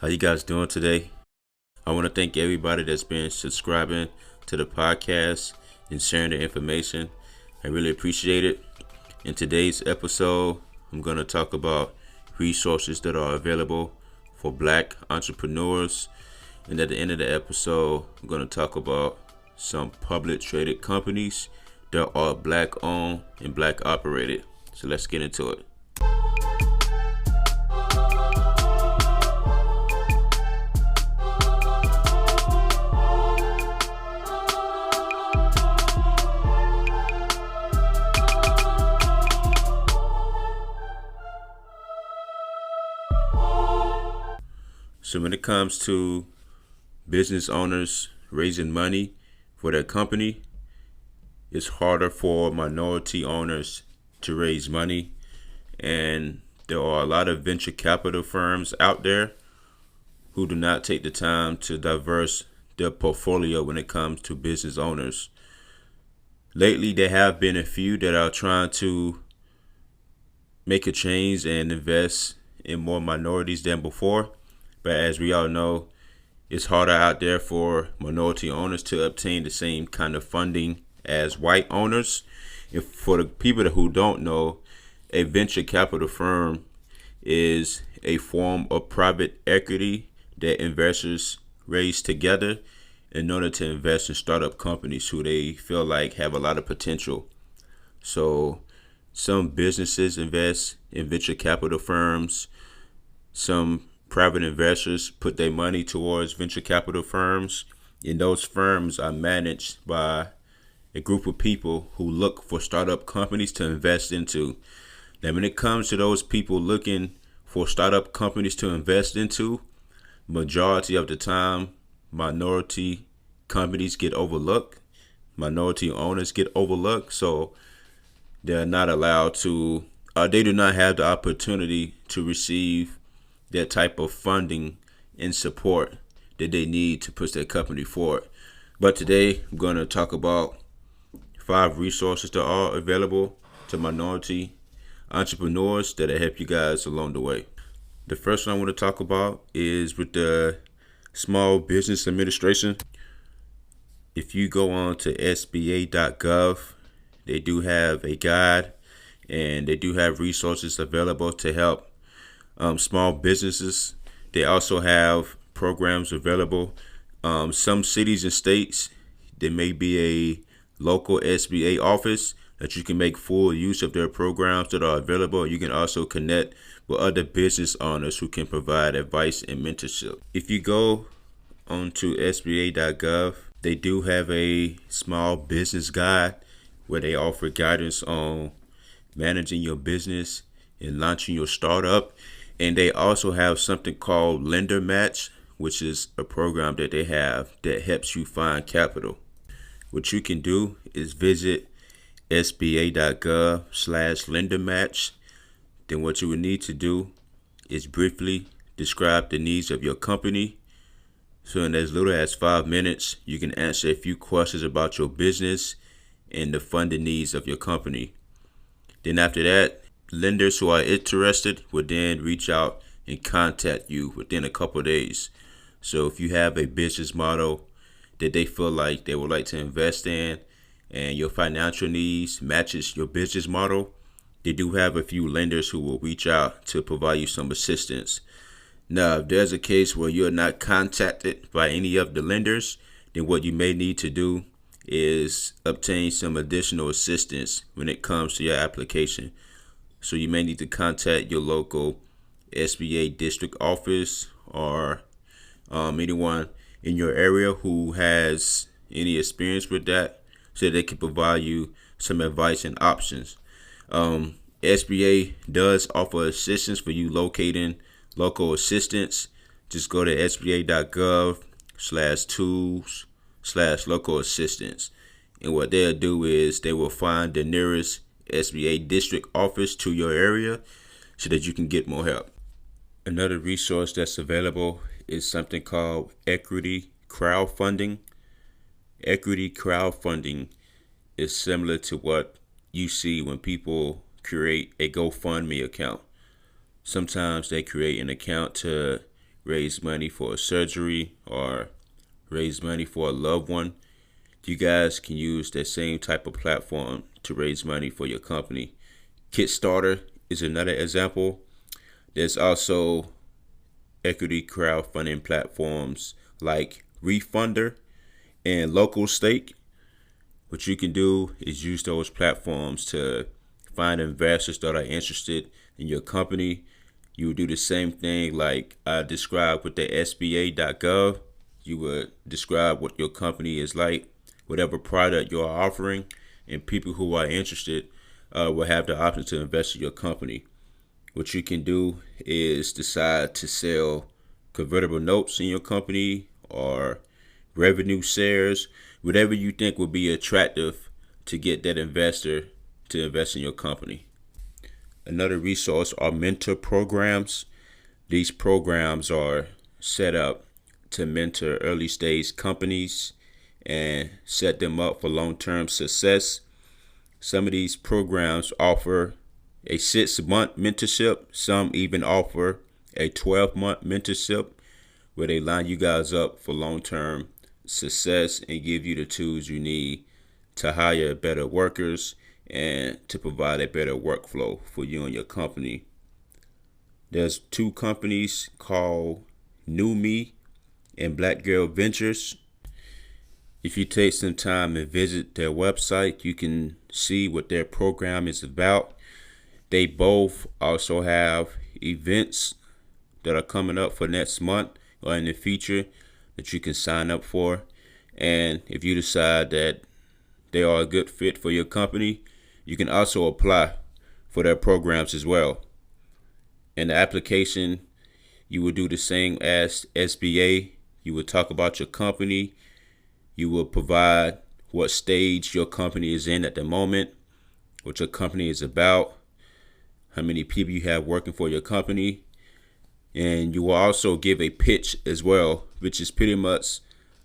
How you guys doing today? I want to thank everybody that's been subscribing to the podcast and sharing the information. I really appreciate it. In today's episode, I'm going to talk about resources that are available for black entrepreneurs. And at the end of the episode, I'm going to talk about some public traded companies that are black owned and black operated. So let's get into it. So when it comes to business owners raising money for their company, it's harder for minority owners to raise money. And there are a lot of venture capital firms out there who do not take the time to diverse their portfolio when it comes to business owners. Lately, there have been a few that are trying to make a change and invest in more minorities than before. But as we all know, it's harder out there for minority owners to obtain the same kind of funding as white owners. And for the people who don't know, a venture capital firm is a form of private equity that investors raise together in order to invest in startup companies who they feel like have a lot of potential. So some businesses invest in venture capital firms. Some private investors put their money towards venture capital firms, and those firms are managed by a group of people who look for startup companies to invest into. Now, when it comes to those people looking for startup companies to invest into, majority of the time, minority companies get overlooked, minority owners get overlooked, so they're not allowed to, they do not have the opportunity to receive that type of funding and support that they need to push their company forward. But today, I'm going to talk about 5 resources that are available to minority entrepreneurs that'll help you guys along the way. The first one I want to talk about is with the Small Business Administration. If you go on to SBA.gov, they do have a guide and they do have resources available to help small businesses. They also have programs available. Some cities and states, there may be a local SBA office that you can make full use of their programs that are available. You can also connect with other business owners who can provide advice and mentorship. If you go onto SBA.gov, they do have a small business guide where they offer guidance on managing your business and launching your startup. And they also have something called Lender Match, which is a program that they have that helps you find capital. What you can do is visit sba.gov/lendermatch. Then what you would need to do is briefly describe the needs of your company. So in as little as 5 minutes, you can answer a few questions about your business and the funding needs of your company. Then after that, lenders who are interested will then reach out and contact you within a couple of days. So if you have a business model that they feel like they would like to invest in and your financial needs matches your business model, they do have a few lenders who will reach out to provide you some assistance. Now, if there's a case where you're not contacted by any of the lenders, then what you may need to do is obtain some additional assistance when it comes to your application. So you may need to contact your local SBA district office or anyone in your area who has any experience with that so they can provide you some advice and options. SBA does offer assistance for you locating local assistance. Just go to sba.gov/tools/local assistance. And what they'll do is they will find the nearest SBA district office to your area so that you can get more help. Another resource that's available is something called equity crowdfunding. Equity crowdfunding is similar to what you see when people create a GoFundMe account. Sometimes they create an account to raise money for a surgery or raise money for a loved one, you guys can use that same type of platform to raise money for your company. Kickstarter is another example. There's also equity crowdfunding platforms like Refunder and Local Stake. What you can do is use those platforms to find investors that are interested in your company. You would do the same thing like I described with the SBA.gov. You would describe what your company is like, whatever product you're offering, and people who are interested will have the option to invest in your company. What you can do is decide to sell convertible notes in your company or revenue shares, whatever you think would be attractive to get that investor to invest in your company. Another resource are mentor programs. These programs are set up to mentor early stage companies and set them up for long-term success. Some of these programs offer a 6-month mentorship. Some even offer a 12-month mentorship where they line you guys up for long-term success and give you the tools you need to hire better workers and to provide a better workflow for you and your company. There's 2 companies called New Me and Black Girl Ventures. If you take some time and visit their website, you can see what their program is about. They both also have events that are coming up for next month or in the future that you can sign up for. And if you decide that they are a good fit for your company, you can also apply for their programs as well. In the application, you will do the same as SBA. You will talk about your company. You will provide what stage your company is in at the moment, what your company is about, how many people you have working for your company. And you will also give a pitch as well, which is pretty much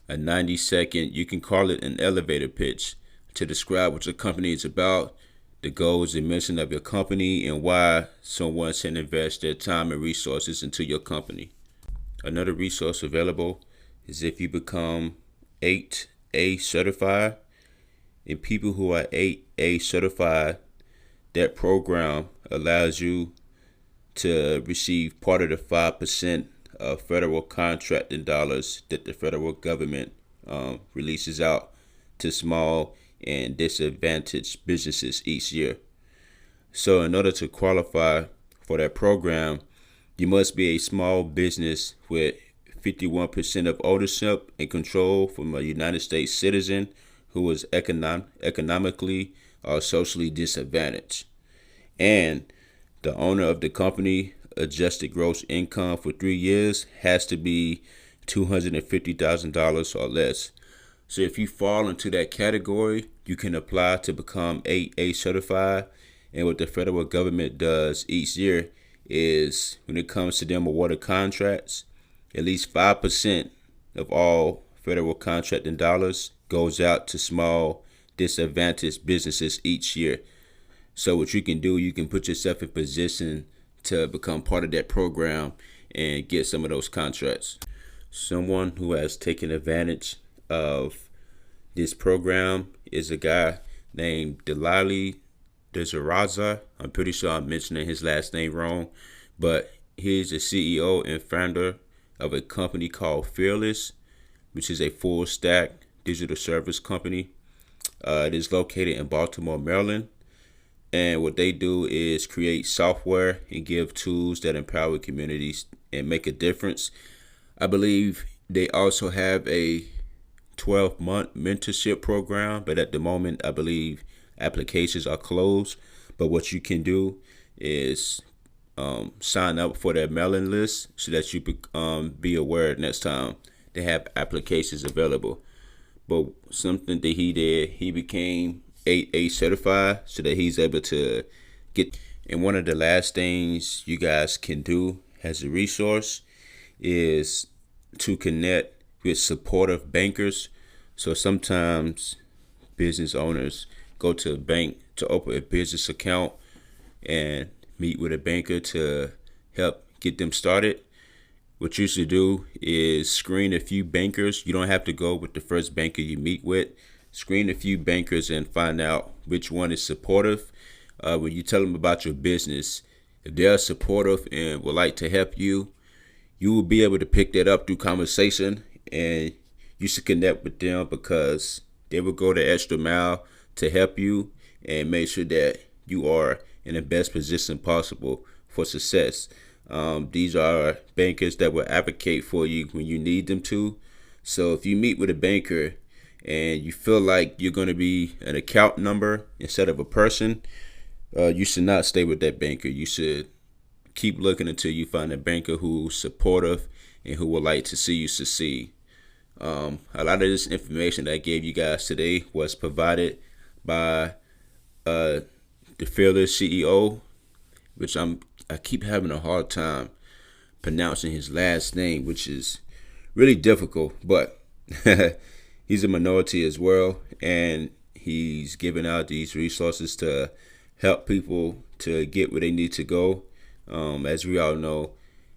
a 90-second, you can call it an elevator pitch, to describe what your company is about, the goals and mission of your company, and why someone should invest their time and resources into your company. Another resource available is if you become 8A certified. And people who are 8A certified, that program allows you to receive part of the 5% of federal contracting dollars that the federal government releases out to small and disadvantaged businesses each year. So in order to qualify for that program, you must be a small business with 51% of ownership and control from a United States citizen who is economically or socially disadvantaged. And the owner of the company adjusted gross income for 3 years has to be $250,000 or less. So if you fall into that category, you can apply to become 8A certified. And what the federal government does each year is, when it comes to them awarded contracts, at least 5% of all federal contracting dollars goes out to small disadvantaged businesses each year. So what you can do, you can put yourself in position to become part of that program and get some of those contracts. Someone who has taken advantage of this program is a guy named Delali Desiraza. I'm pretty sure I'm mentioning his last name wrong, but he's the CEO and founder of a company called Fearless, which is a full stack digital service company. It is located in Baltimore, Maryland. And what they do is create software and give tools that empower communities and make a difference. I believe they also have a 12-month mentorship program, but at the moment, I believe applications are closed. But what you can do is sign up for their mailing list so that you be aware next time they have applications available. But something that he did, he became 8A certified so that he's able to get. And one of the last things you guys can do as a resource is to connect with supportive bankers. So sometimes business owners go to a bank to open a business account and meet with a banker to help get them started. What you should do is screen a few bankers. You don't have to go with the first banker you meet with. Screen a few bankers and find out which one is supportive. When you tell them about your business, if they're supportive and would like to help you, you will be able to pick that up through conversation, and you should connect with them because they will go the extra mile to help you and make sure that you are in the best position possible for success. These are bankers that will advocate for you when you need them to. So if you meet with a banker and you feel like you're going to be an account number instead of a person, you should not stay with that banker. You should keep looking until you find a banker who's supportive and who would like to see you succeed. A lot of this information that I gave you guys today was provided by the Fearless CEO, which I keep having a hard time pronouncing his last name, which is really difficult, but he's a minority as well, and he's giving out these resources to help people to get where they need to go. As we all know,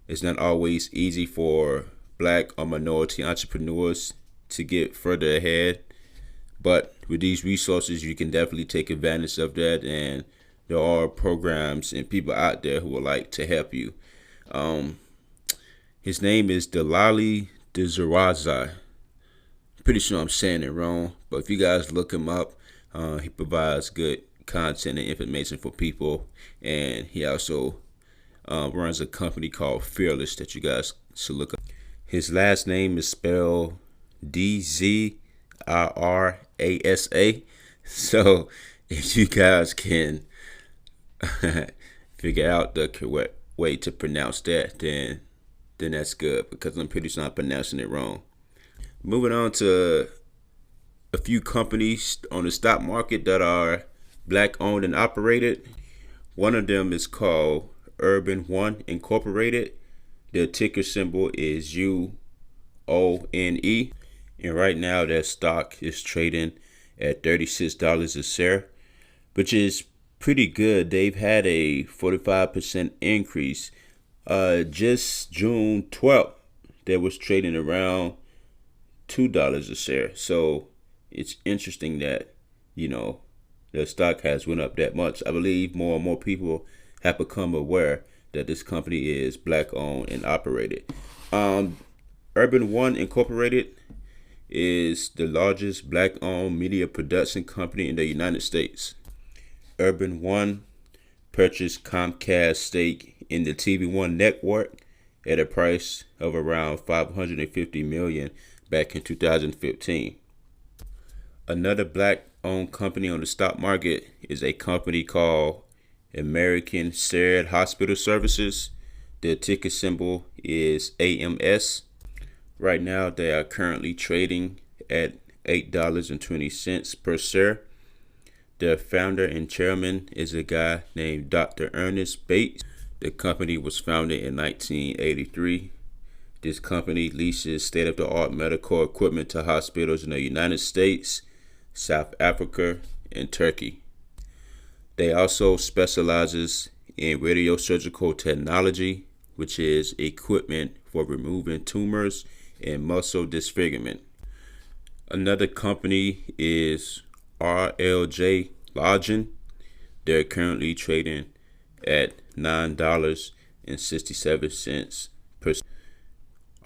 it's not always easy for black or minority entrepreneurs to get further ahead, but with these resources, you can definitely take advantage of that, and there are programs and people out there who would like to help you. His name is Delali Dezaraza. Pretty sure I'm saying it wrong, but if you guys look him up, he provides good content and information for people, and he also runs a company called Fearless that you guys should look up. His last name is spelled Dzirrasa. So if you guys can figure out the correct way to pronounce that, then that's good, because I'm pretty sure I'm pronouncing it wrong. Moving on to a few companies on the stock market that are black owned and operated. One of them is called Urban One Incorporated. Their ticker symbol is UONE. And right now their stock is trading at $36 a share, which is pretty good. They've had a 45% increase. Just June 12th, they was trading around $2 a share. So it's interesting that, the stock has went up that much. I believe more and more people have become aware that this company is black owned and operated. Urban One Incorporated is the largest black owned media production company in the United States. Urban One purchased Comcast stake in the TV One network at a price of around $550 million back in 2015. Another black owned company on the stock market is a company called American Shared Hospital Services. Their ticker symbol is AMS. Right now, they are currently trading at $8.20 per share. Their founder and chairman is a guy named Dr. Ernest Bates. The company was founded in 1983. This company leases state-of-the-art medical equipment to hospitals in the United States, South Africa, and Turkey. They also specializes in radiosurgical technology, which is equipment for removing tumors and muscle disfigurement. Another company is RLJ Lodging. They're currently trading at $9.67 per share.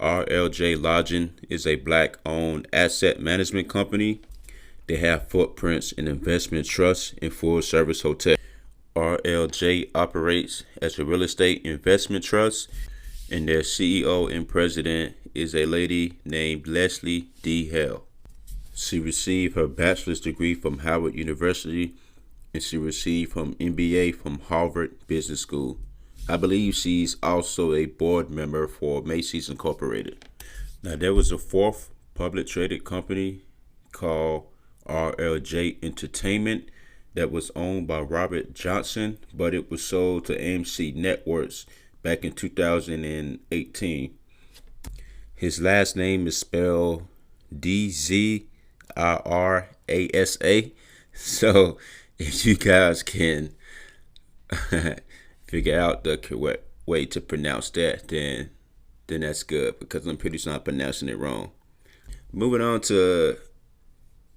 RLJ Lodging is a black-owned asset management company. They have footprints in investment trusts and full-service hotels. RLJ operates as a real estate investment trust, and their CEO and president is a lady named Leslie D. Hale. She received her bachelor's degree from Howard University, and she received her MBA from Harvard Business School. I believe she's also a board member for Macy's Incorporated. Now, there was a fourth public traded company called RLJ Entertainment that was owned by Robert Johnson, but it was sold to AMC Networks back in 2018. His last name is spelled Dzirrasa. So if you guys can figure out the correct way to pronounce that, then then that's good because I'm pretty sure I'm pronouncing it wrong. Moving on to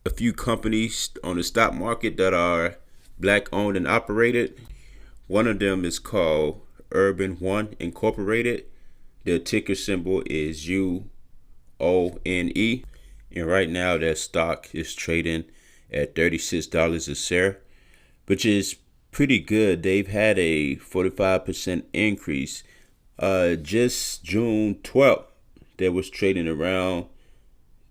a few companies on the stock market that are black owned and operated. One of them is called Urban One Incorporated. Their ticker symbol is UONE. And right now their stock is trading at $36 a share, which is pretty good. They've had a 45% increase. Just June 12th, they was trading around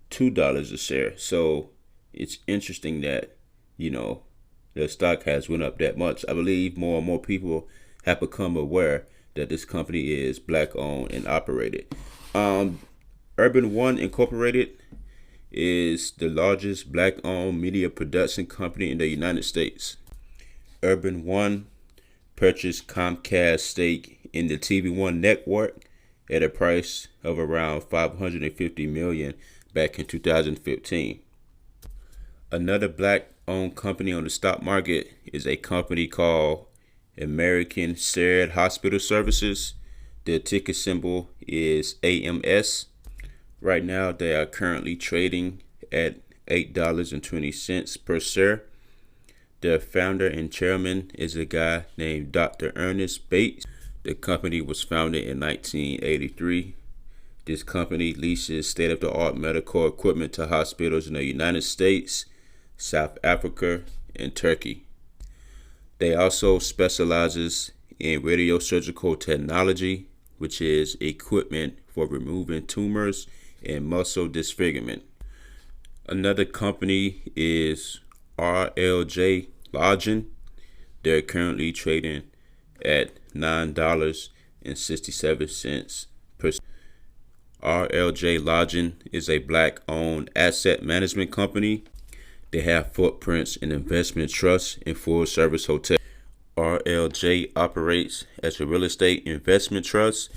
$2 a share. So it's interesting that, the stock has went up that much. I believe more and more people have become aware that this company is black owned and operated. Urban One Incorporated is the largest black owned media production company in the United States. Urban One purchased Comcast stake in the TV One network at a price of around $550 million back in 2015. Another black owned company on the stock market is a company called American Shared Hospital Services. Their ticker symbol is AMS. Right now they are currently trading at $8.20 per share. Their founder and chairman is a guy named Dr. Ernest Bates. The company was founded in 1983. This company leases state-of-the-art medical equipment to hospitals in the United States, South Africa, and Turkey. They also specializes in radiosurgical technology, which is equipment for removing tumors and muscle disfigurement. Another company is RLJ Lodging. They're currently trading at $9.67 per share. RLJ Lodging is a black-owned asset management company. They have footprints in investment trusts and full-service hotels. RLJ operates as a real estate investment trust,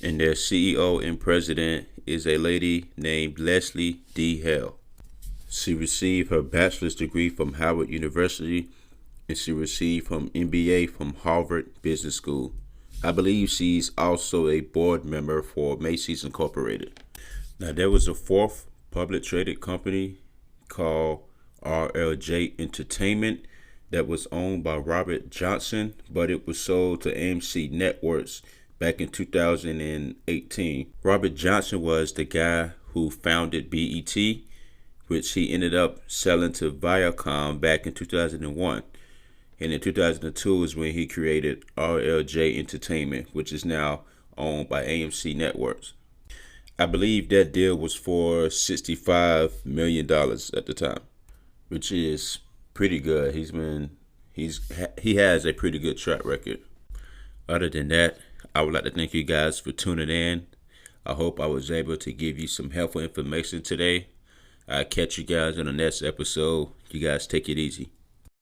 and their CEO and president is a lady named Leslie D. Hale. She received her bachelor's degree from Howard University, and she received her MBA from Harvard Business School. I believe she's also a board member for Macy's Incorporated. Now, there was a fourth public traded company called RLJ Entertainment that was owned by Robert Johnson, but it was sold to AMC Networks back in 2018. Robert Johnson was the guy who founded BET, which he ended up selling to Viacom back in 2001. And in 2002 is when he created RLJ Entertainment, which is now owned by AMC Networks. I believe that deal was for $65 million at the time, which is pretty good. He has a pretty good track record. Other than that, I would like to thank you guys for tuning in. I hope I was able to give you some helpful information today. I'll catch you guys in the next episode. You guys take it easy.